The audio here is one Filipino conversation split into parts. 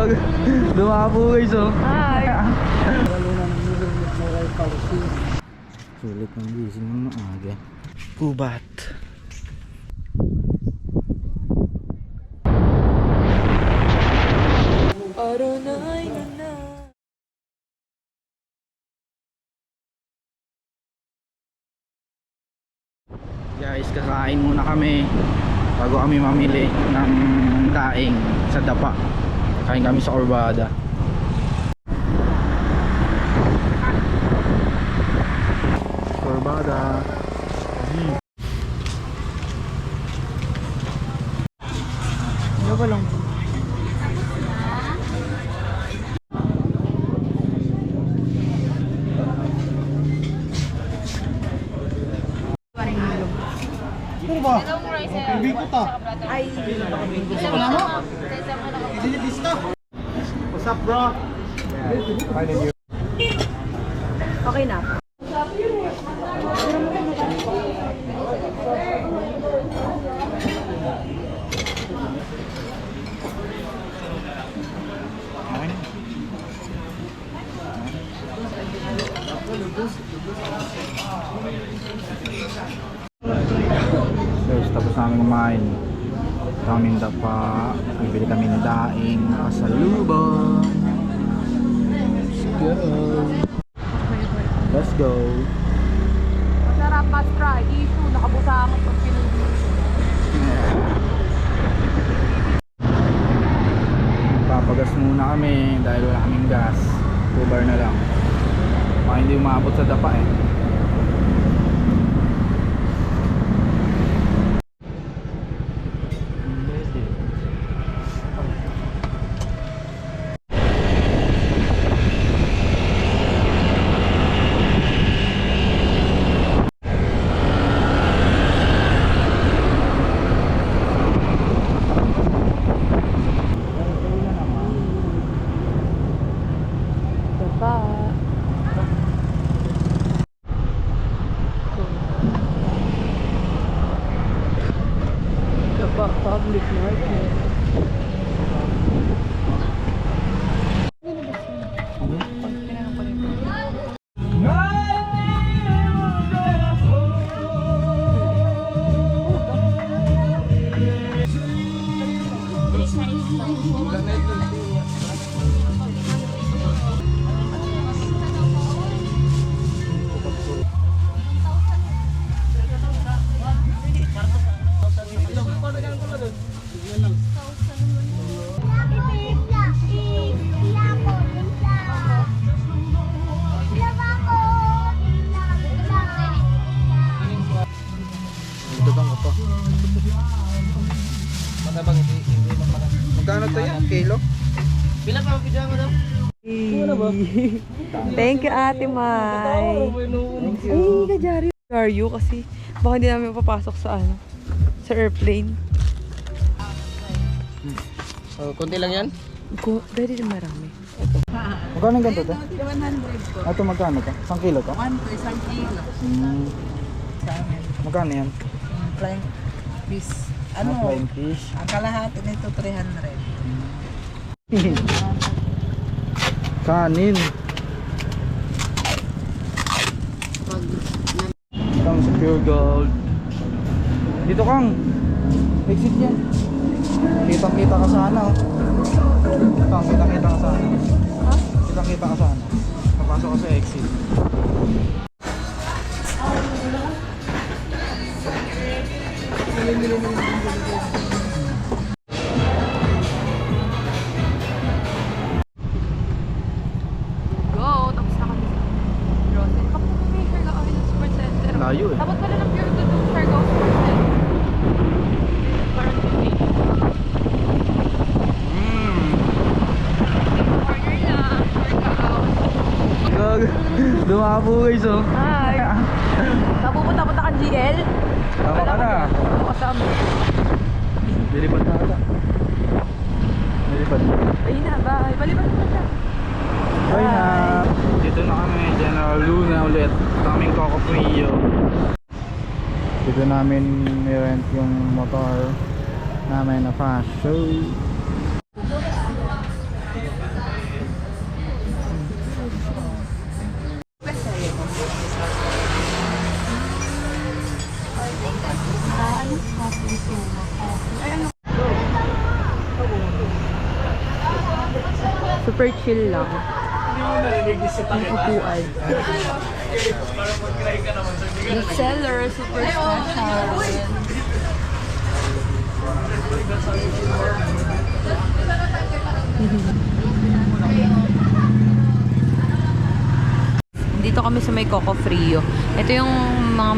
Gag. Dumapo guys oh. Hi. Sulit ng gising ng maaga. Kubat. Guys, kakain muna kami bago kami mamili ng daing sa Dapa. Kain kami sa Corbada. Corbada. Ano ba lang? Ano ba? Hindi ko ta. Ay. Wala mo? Hindi lista. What's up, bro? Okay na. Guys, tapos namin kumain. Kaming Dapa. Bibili kami ng daing pasalubong. Let's go. Let's go. Masarap mas try. Issue. Nakabusangan pag pinuli. Papagas muna kami dahil wala kaming gas. 2 bar na lang. Baka hindi umabot sa Dapa eh. Public market. Dagang ka pa. Magkano to yan? Kilo? Pila pa ang pijama daw? Thank you, Ate Mai. Thank you. Ay, kajari. Are you kasi baka hindi namin papasok sa ano, sa airplane. Konti lang yan? Pwede din marami. Magkano yung ganito to? 100 po. Ito magkano to? 1 kilo to? 1 to 1 kilo. Sa amin. Magkano yan? Flying fish. Ano? Ano? Flying fish. Ang kalahati nito 300. Kanin. Itong sa Pure Gold. Dito Kang. Exit yan. Kitang-kita ka sana oh. Kang, kitang-kita ka sana. Ha? Kitang-kita ka sana. Papasok ka sa exit. Go! Tapos na kami sa Rosen. Kapag may Siargao kami ng Sports Center. Layo eh. Dapat pala ng Pure to do Siargao Sports Center. Parang 280. Corner lang. Siargao. Gag. Dumapo guys oh. Hi! Napupunta-punta kang GL? Tama ka na. Ano kasama? Dilipad na ata. Dilipad na. Ayun na, bye. Baliban mo na siya. Bye na. Dito na kami, General Luna ulit. Ito kaming Coco Puyo. Dito namin nirent yung motor namin na fast show. Super chill lang. Ang upuan. The seller, super special. Dito kami sa may Coco Frio. Ito yung mga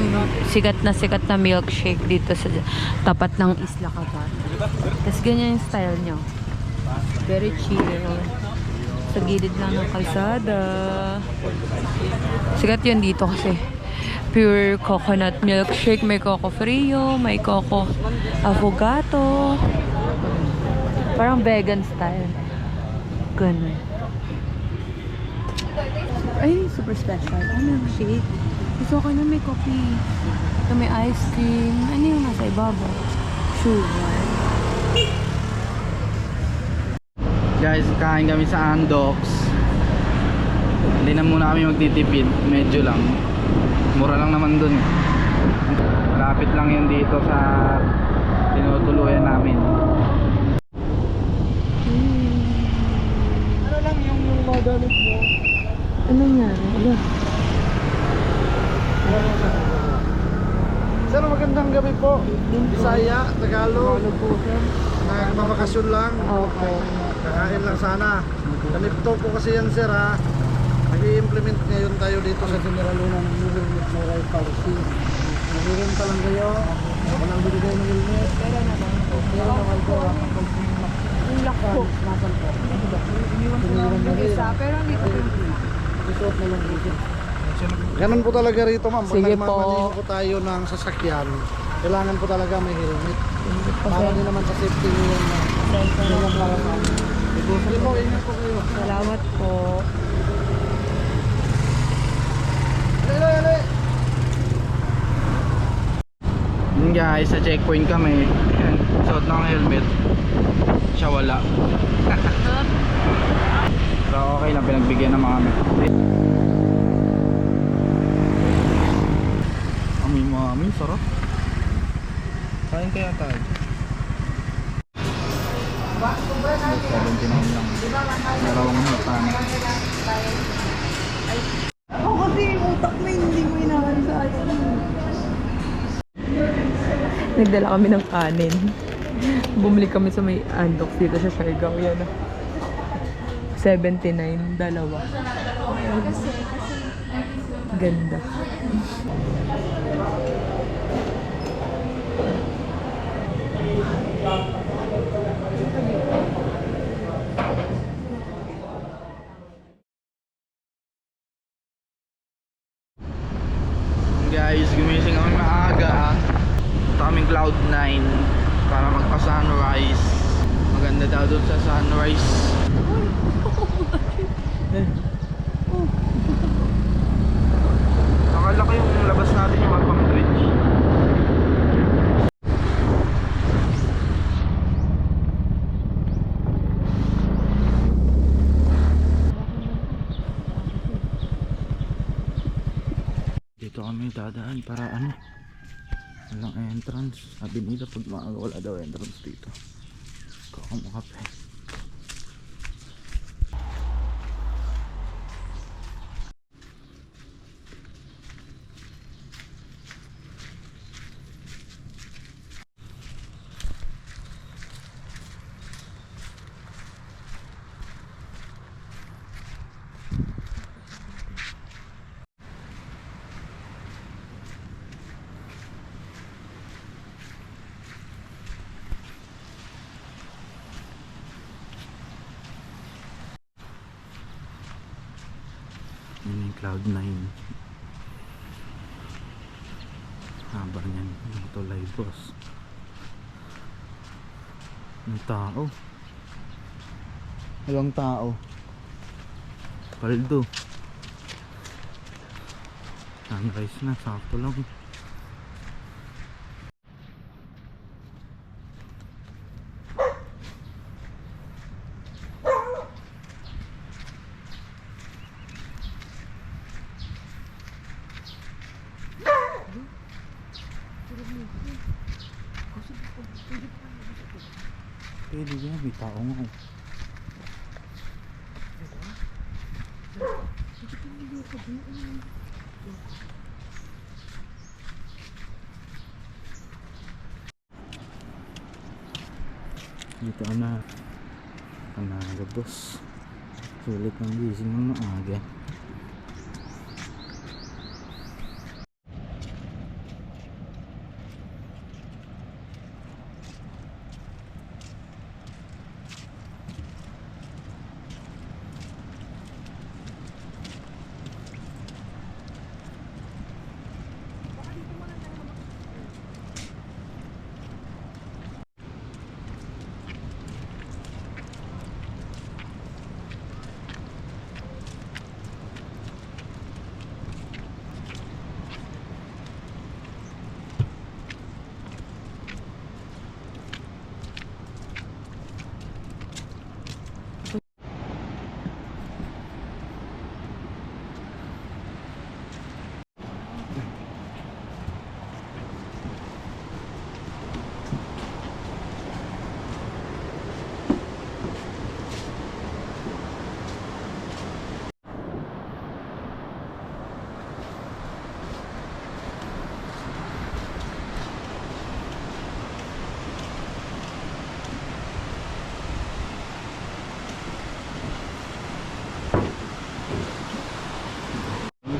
sikat na milkshake dito sa tapat ng Isla Caban. Tapos ganyan yung style nyo. Very chill. Sa gilid lang ng kalsada. Sikat yun dito kasi. Pure coconut milkshake. May Coco Frio, may Coco Affogato. Parang vegan style. Ganun. Ay, super special. Ano yung shake? Gusto ko na may coffee. Na may ice cream. Ano yung nasa ibabaw? Sugar. Guys, kain kami sa Andox. Hindi na muna kami magtitipid. Medyo lang. Mura lang naman dun. Malapit lang yun dito sa tinutuluyan namin. Ano lang yung mga gamit mo? Ano nga? Ano? Sir, magandang gabi po. Bisaya, Tagalog. Nagmamakasyon lang. Okay. Kakain lang sana. Ganito po kasi yan, sir, ha. Nag-i-implement ngayon tayo dito sa General Luna ng New Helmet Moral Policy. Nag-i-rent pa lang kayo. Walang binigay ng helmet. Pero naman po. Ang lako. Nasan po? Iniwan ko lang yung isa. Pero hindi ko Isuot na lang dito. Ganun po talaga rito, ma'am. Pag Sige po. nagmamaneho po tayo ng sasakyan, kailangan po talaga may helmet. Para din naman sa safety nyo yan na. Yung para sa amin. Sige po, ingat po kayo. Salamat po. Yun guys, sa checkpoint kami. Ayan, suot ng helmet. Siya wala. Pero okay lang, pinagbigyan ng mga kami. Amoy mami, sarap. Kain kaya tayo. 79 lang. Dalawang mutang. Ako kasi yung utak mo hindi mo inaano sa akin. Nagdala kami ng kanin. Bumili kami sa may Andox dito sa Siargao. Yan. 79, dalawa. Ganda. Guys, gumising kami maaga. Punta kaming Cloud9 para magpa-sunrise. Maganda daw doon sa sunrise. Akala ko yung labas natin yung Magpang Bridge. Dito kami dadaan para ano, walang entrance. Sabi nila pag maaga wala daw entrance dito. Kakamakape. Yun yung Cloud9. Haba niyan. Ito live boss. Ang tao. Walang tao. Paldo. Sunrise na. Sakto lang. Pwede yan, may tao nga. Dito na Panaga boss. Sulit ng gising ng maaga.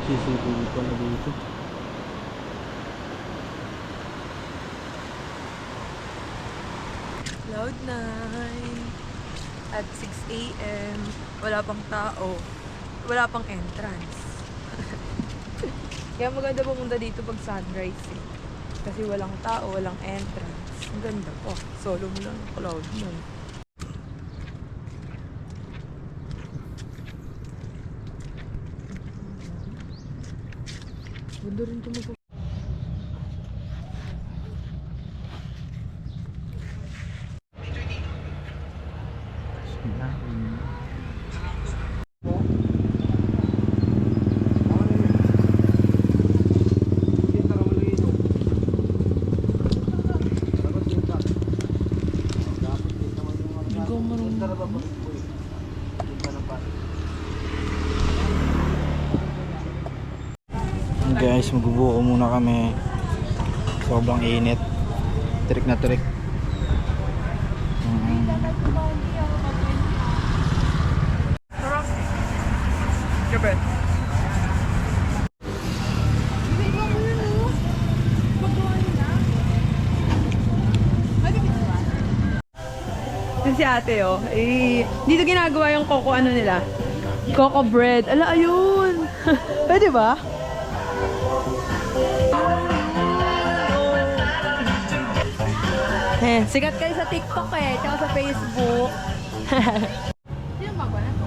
CCTV pala dito. Cloud9 at 6 a.m. Wala pang tao. Wala pang entrance. Kaya maganda pumunta dito pag sunrise eh. Kasi walang tao, walang entrance. Ang ganda po. Solo mo lang yung Cloud9. Ganda rin ito mag- Guys, magbubuko muna kami. Sobrang init. Trick na trick. Gabi. Si ate oh, dito ginagawa yung coco ano nila. Coco bread. Ala, ayun. Pwede ba? Sikat kayo sa TikTok eh, tsaka sa Facebook. Sino magawa na to?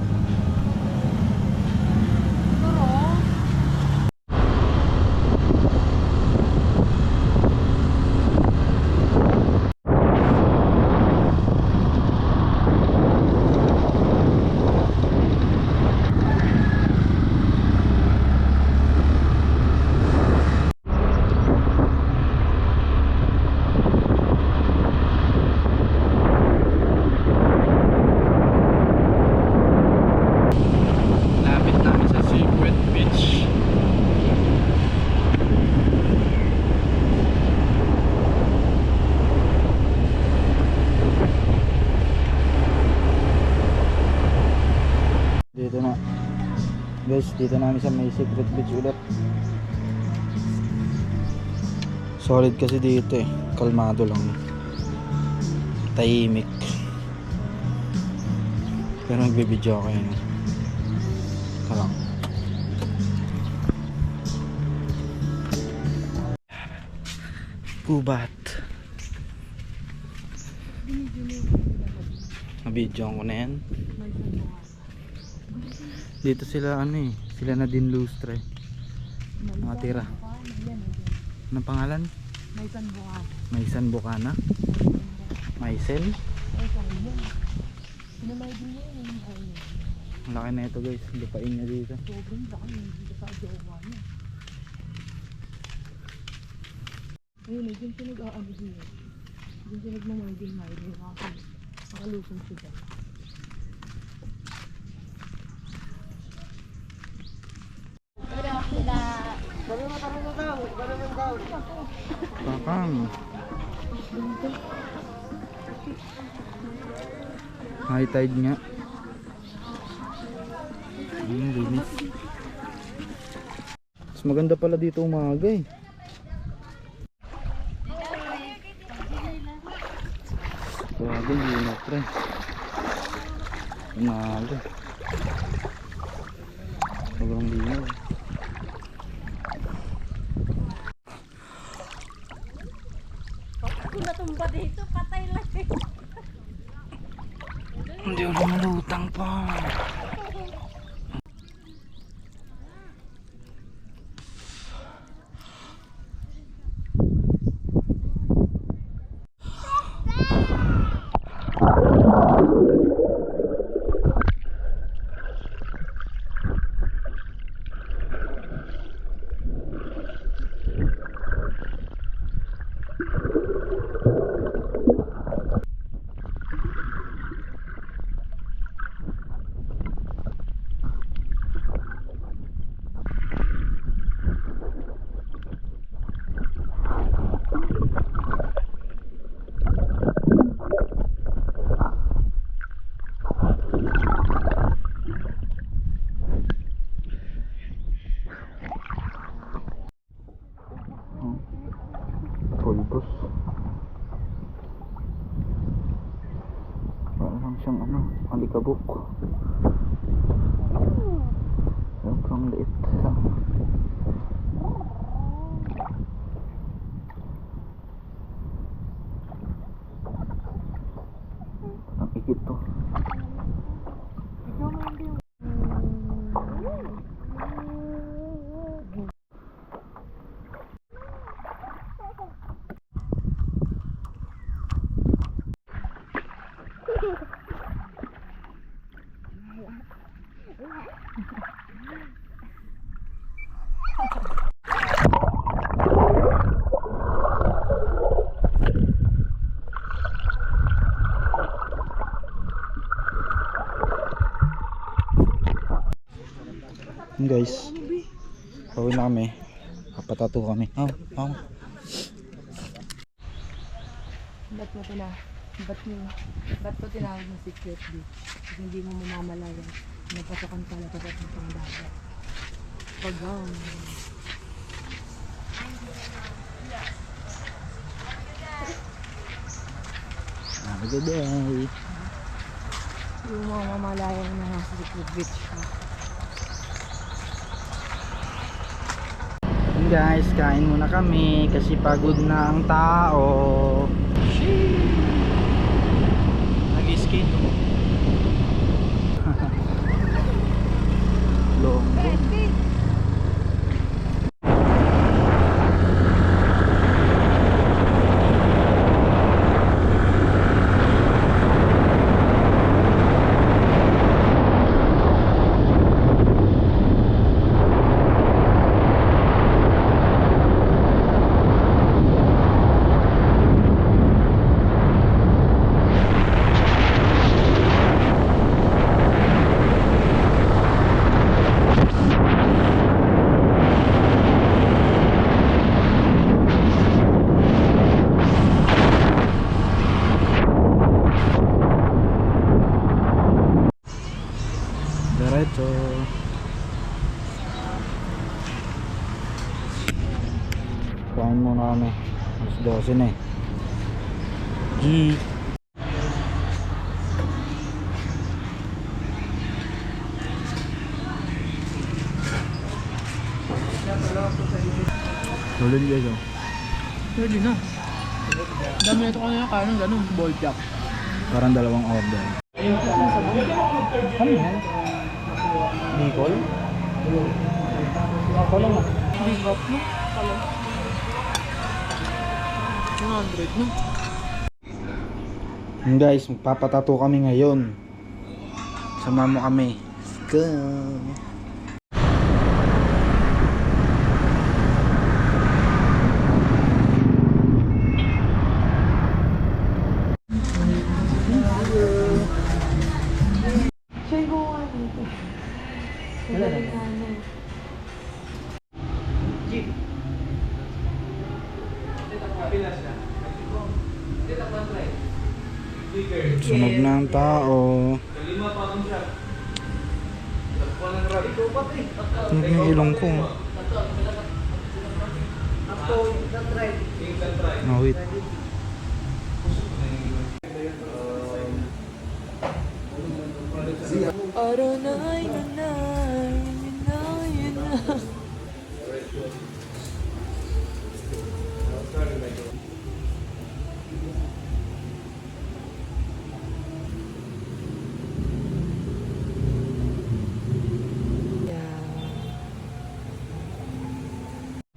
Lapit namin sa Secret Beach. Dito na. Guys, dito namin sa may Secret Beach ulit. Solid kasi dito eh. Kalmado lang. Tahimik. Pero magbibideo ako yun. Lang. Gubat. Nabidyo ko na yan. Dito sila ano eh. Sila na din lustre. Nakatira. Anong pangalan? Maysan Bukana. Maysen. Ang laki na ito guys, lupain niya dito. Sobrang laki dito sa jowa niya. Ayun eh, dyan siya nag-aano din eh. Dyan siya nagmamaging-maging. Nakalusong siya dyan. Kakang. High tide nga. Linis. Mas maganda pala dito umaga eh. Grabe, yun pre. Umaga. Sobrang linaw. Kung natumba dito, patay lang. Hindi ako malutang pa. Pulbos. Parang siyang alikabok. Sobrang liit. Ang ikit to. Guys, pauwi na kami. Papatato kami. Ba't mo tinawag ng secret beach? Kasi hindi mo mamamalayan. Napasokan pala dapat ng pangdagat. Pagam. Have a good day. Hindi mo mamamalayan na nasa secret beach ka. Guys, kain muna kami kasi pagod na ang tao. Nag-skate. Longgo. Diretso. Kain muna kami. Alas 12 na eh. G. Tulin guys oh. Pwede na. Dami na ito kanina kain ng ganun, ball jack. Parang dalawang order. Ano yan? Bicol? Ako lang ah. Bingap mo. Kala. 100 no? Guys, magpapatato kami ngayon. Sama mo kami. Let's go. Siya yung gawa dito. Wala na. Jeep. ng tao. Tingnan yung ilong ko. Oh, wait. Araw na ay nanay, yun na.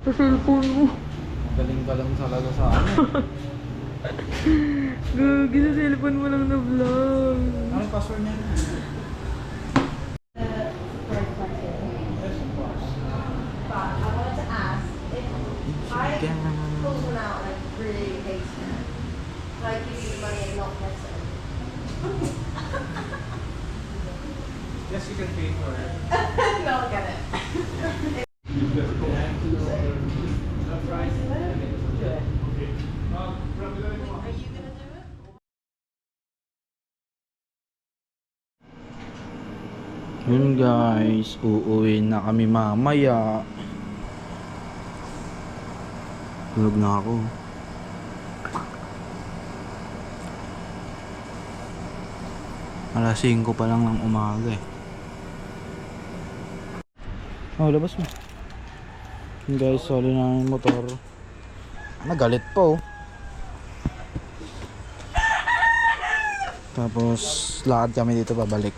Sa cellphone mo. Galing ka lang talaga sa ano. Gagi, sa cellphone mo lang na vlog. Anong password niya? Yes, you can pay for it. Yun guys, uuwi na kami mamaya. Tulog na ako. Alas 5 pa lang ng umaga eh. Oh, labas mo. Yun guys, soli na yung motor. Nagalit pa oh. Tapos lakad kami dito pabalik.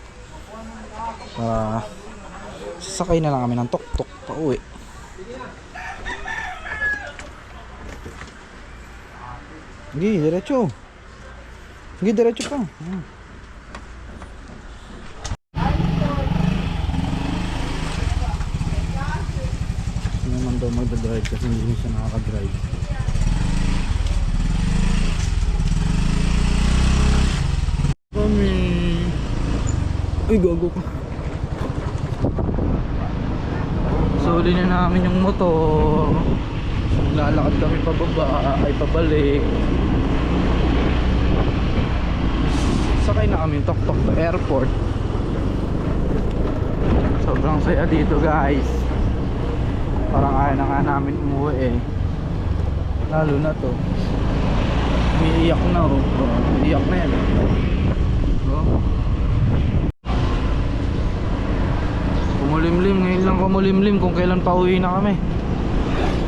Sasakay na lang kami ng tuk-tuk pa uwi. Sige, diretso. Sige, diretso pa. Hindi naman daw magdadrive kasi hindi siya nakakadrive. Kami. Uy, gago ka. Suli na namin yung motor. Lalakad kami pababa ay pabalik. Sakay na kami tok-tok to airport. Sobrang saya dito guys. Parang ayaw na nga namin umuwi eh. Lalo na to. Umiiyak na oh. Umiiyak na yan oh. Kumulimlim, ngayon lang kumulimlim kung kailan pa uwi na kami.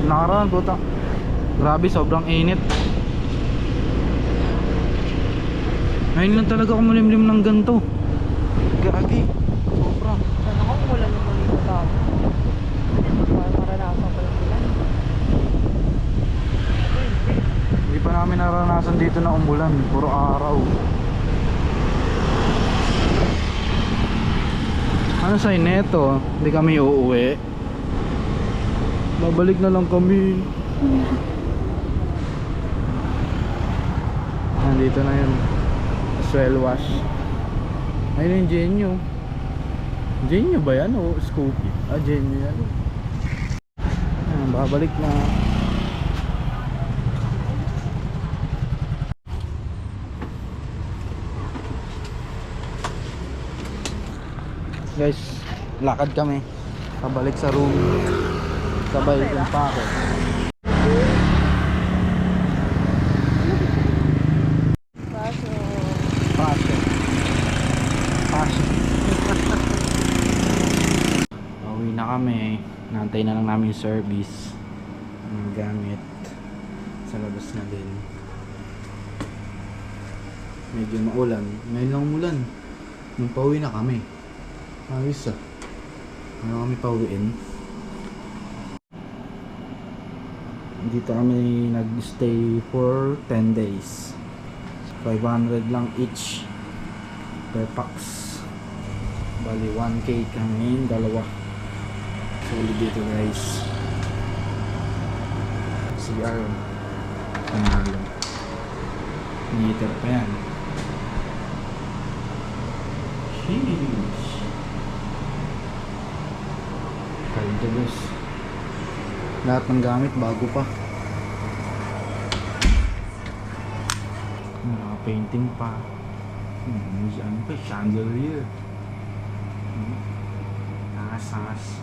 Nakaraan puta. Grabe, sobrang init. Ngayon lang talaga kumulimlim ng ganito. Gagi. Sobra. Sana ko wala naman yung tao. Para maranasan ko lang sila. Hindi pa namin naranasan dito na umulan. Puro araw. Ano sa neto? Hindi kami uuwi. Babalik na lang kami. Nandito na yun. Swell wash. Ayun yung Genyo. Genyo ba yan o Scoopy? Ah, Genyo yan. Babalik na. Guys, lakad kami pabalik sa room. Sabay yung pa ako. Passion. Pauwi na kami. Nantay na lang namin yung service ng gamit. Sa labas na din. Medyo maulan. Ngayon lang umulan. Nung pauwi na kami. Ayos ah. Ano kami pauwiin? Dito kami nag-stay for 10 days. 500 lang each per pax. Bali 1k kami, dalawa. Solid dito guys. CR. Panalo. Meter pa yan. Sheesh. Kaldalos. Lahat ng gamit bago pa. Painting pa. Ano pa, chandelier. Angas.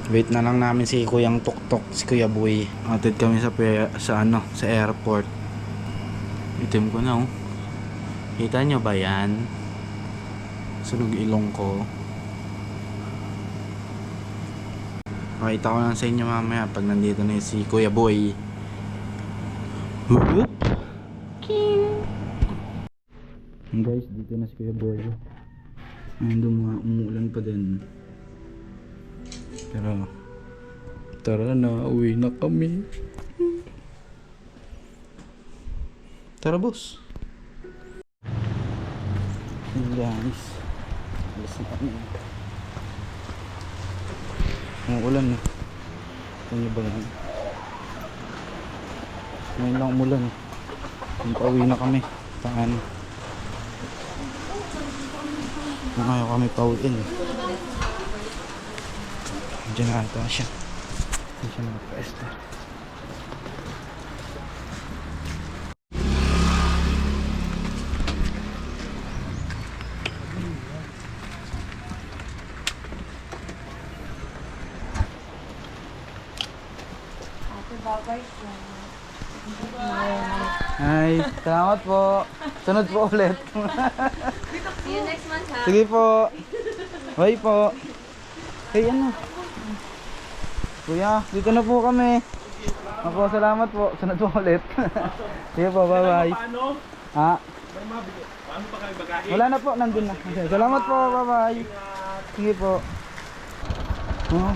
Wait na lang namin si Kuyang Tuktok, si Kuya Boy. Atid kami sa airport. Itim ko na oh. Kita nyo ba yan? Sunog ilong ko. Pakita ko lang sa inyo mamaya pag nandito na si Kuya Boy. Whoop! Guys, dito na si Kuya Boy. Ayun, umuulan pa din. Pero tara na, uwi na kami. Tara boss. Ayun guys, alas na kami. Umuulan na. Ito nyo ba yan? Ngayon lang umulan. Pauwi na kami. Taan. Ayaw kami pauwiin. Diyan na ata siya. Diyan siya nakapwesto. Hi, salamat po. Sunod po ulit. See you next month, ha? Sige po. Bye po. Hey, ano? Kuya, dito na po kami. Ako, salamat po. Sunod po ulit. Sige po, bye-bye. Ha? Paano pa kayo bagahe? Wala na po, nandun na. Okay, salamat po, bye-bye. Sige po. Oh.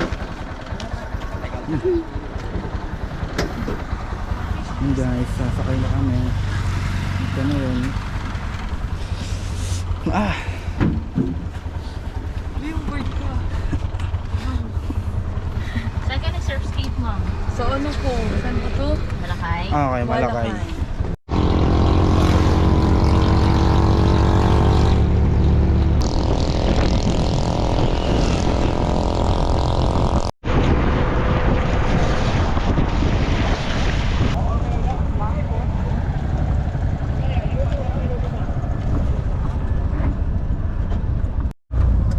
Yun guys, sasakay na kami. Ito na yun. Yung bird ko. Saan ka nag-surf skate, ma'am? So ano po? Saan po to? Malakay? Okay, Malakay.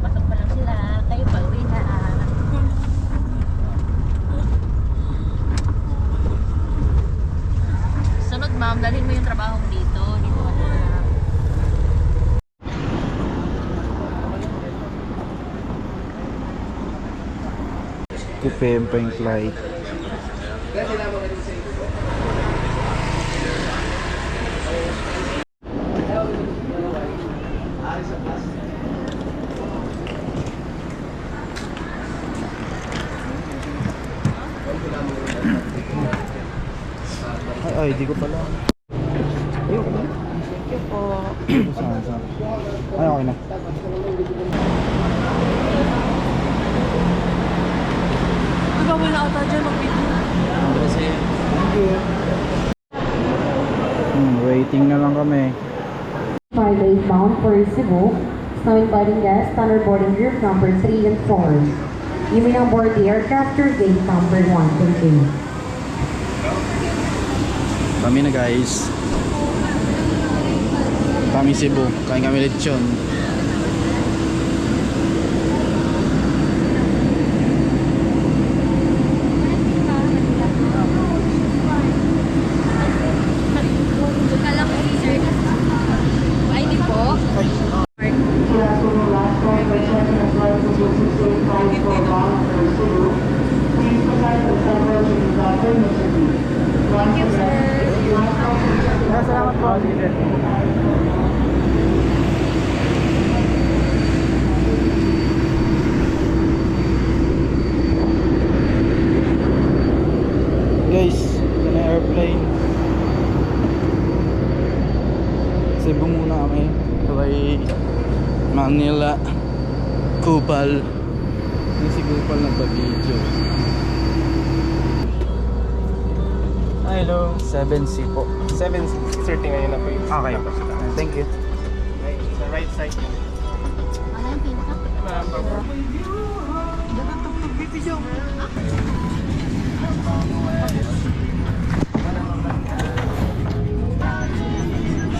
Pasok pa lang sila. Kayo pa uwi na. Sunod, ma'am. Dalhin mo yung trabaho mo dito. Dito ka na. PM pa yung flight. Ay, di ko pala. Ayoko na. Thank you po. Saan? Ay, okay na. Ikaw mo na ata dyan mag-video. Thank you. Waiting na lang kami. 58 bound for Cebu. Now inviting guests, standard boarding group number 3 and 4. You may now board the aircraft through gate number 1. Thank you. Kami na guys. Kami Cebu. Kain kami lechon. Kala ko si sir. Ay, di po. Thank you, sir. Salamat po. Guys, ito na airplane. Cebu muna kami. Sabay Manila, Kupal. Yung si Kupal nagpa-video. Hello. 7C po. 7:30 ngayon na po yung Okay. Thank you. Right, sa right side yun. Ano yung pinaka?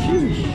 Sheesh.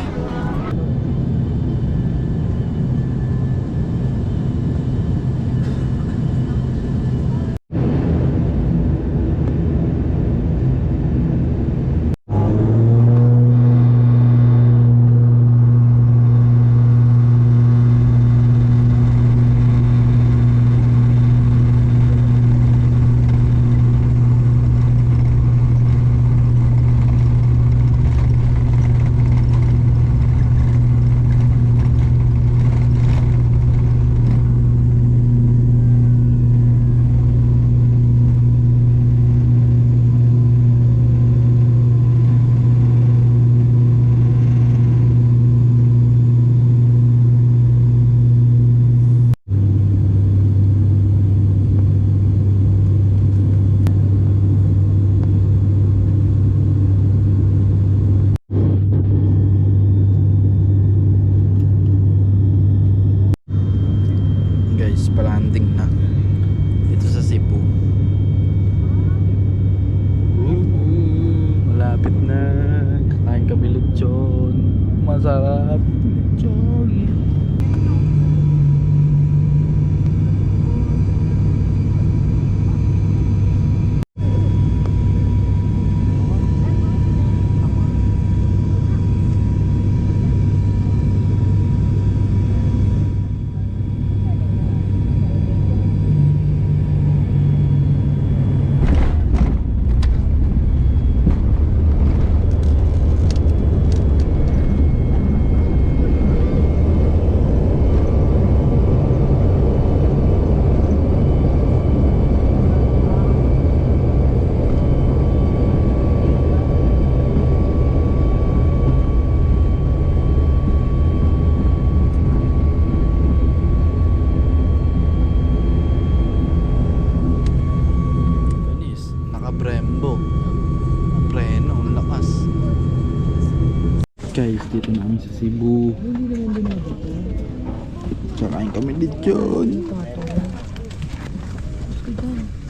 landing na dito sa Cebu. Malapit na. Kakain kami lechon. Masarap lechon. Panis, naka-Brembo. Preno, ang lakas. Guys, dito na kami sa Cebu. Kakain kami lechon.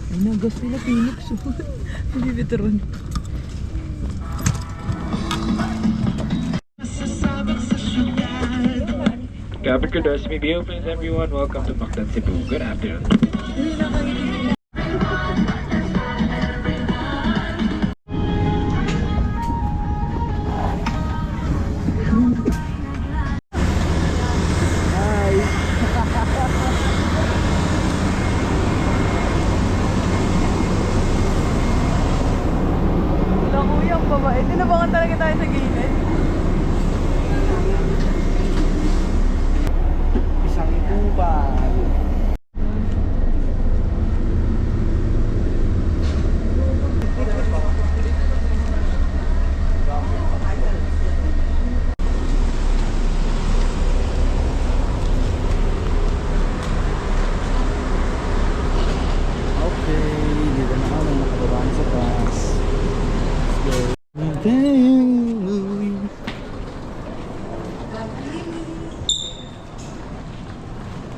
Ay, nagas nila Phoenix. Hindi veteran. Cabin crew doors may be open, everyone. Welcome to Mactan, Cebu. Good afternoon. Wala kuya, ang babae. Tinabangan talaga tayo sa gilid. Isang kubal. Okay, dito na kami nakababaan sa bus. Let's go. Okay.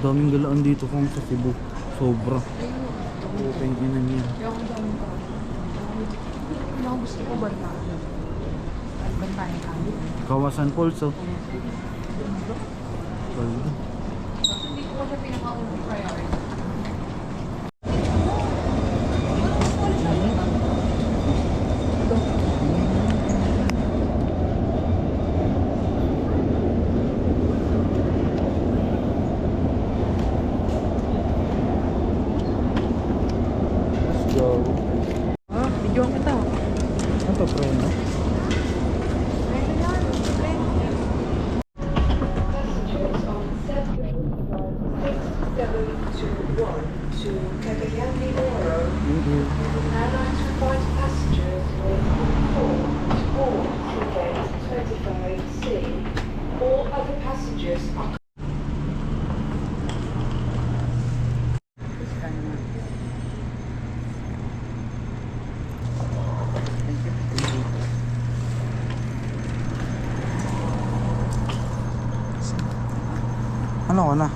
Daming galaan dito kung sa Cebu. Sobra. Open ina niya. Gusto ko banta. Bantayan kami. Kawasan Pulso. Paldo. Hindi ko siya pinaka-unang priority. Let's go. Video ang kita. Ano to, preno? Airlines requires passengers with or gate 25C. All other passengers are Ano ka na?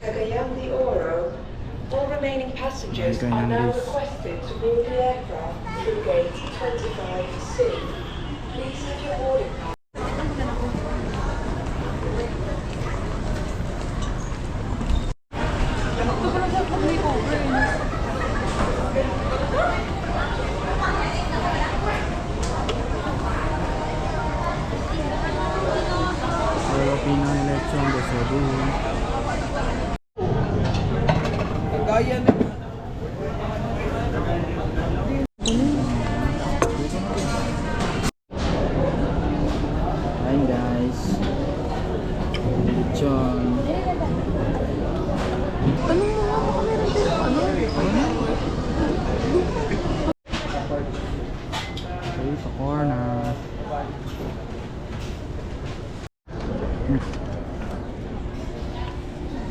Cagayan de Oro. All remaining passengers Okay, are now Nandis. requested to board the aircraft through gate 25C. Please have your boarding pass. Filipino election de Cebu. Hi guys. Lechon. Ano mo nga baka meron din? Ano? Okay, sa corner.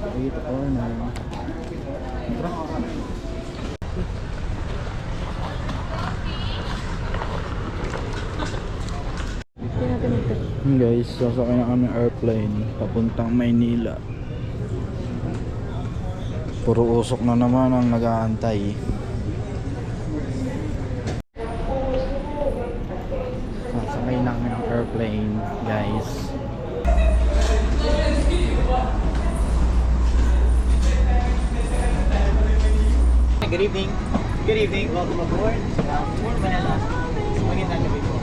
Okay, sa corner. Tara. Hindi natin magtag. Guys, sasakay na kami airplane papuntang Maynila. Puro usok na naman ang nag-aantay. Sasakay na kami ng airplane, guys. Good evening. Good evening. Welcome aboard. Port Manila. Magandang gabi po.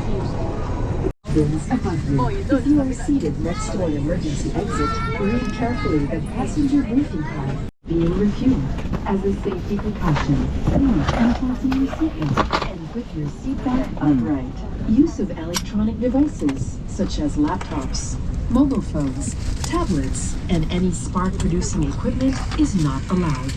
If you are seated next to an emergency exit, read carefully the passenger briefing card being reviewed. As a safety precaution, please unfasten your seatbelt and put your seatbelt upright. Use of electronic devices, such as laptops, mobile phones, tablets, and any spark-producing equipment is not allowed.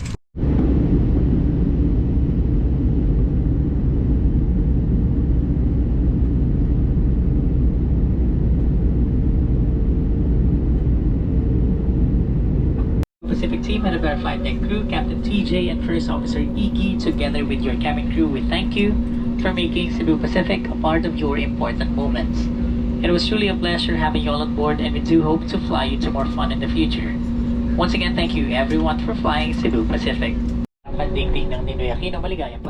Pacific team, head of our flight deck crew, Captain TJ and First Officer Iggy, together with your cabin crew, we thank you for making Cebu Pacific a part of your important moments. It was truly a pleasure having you all on board, and we do hope to fly you to more fun in the future. Once again, thank you everyone for flying Cebu Pacific. Pandingding ng Ninoy Aquino, maligayang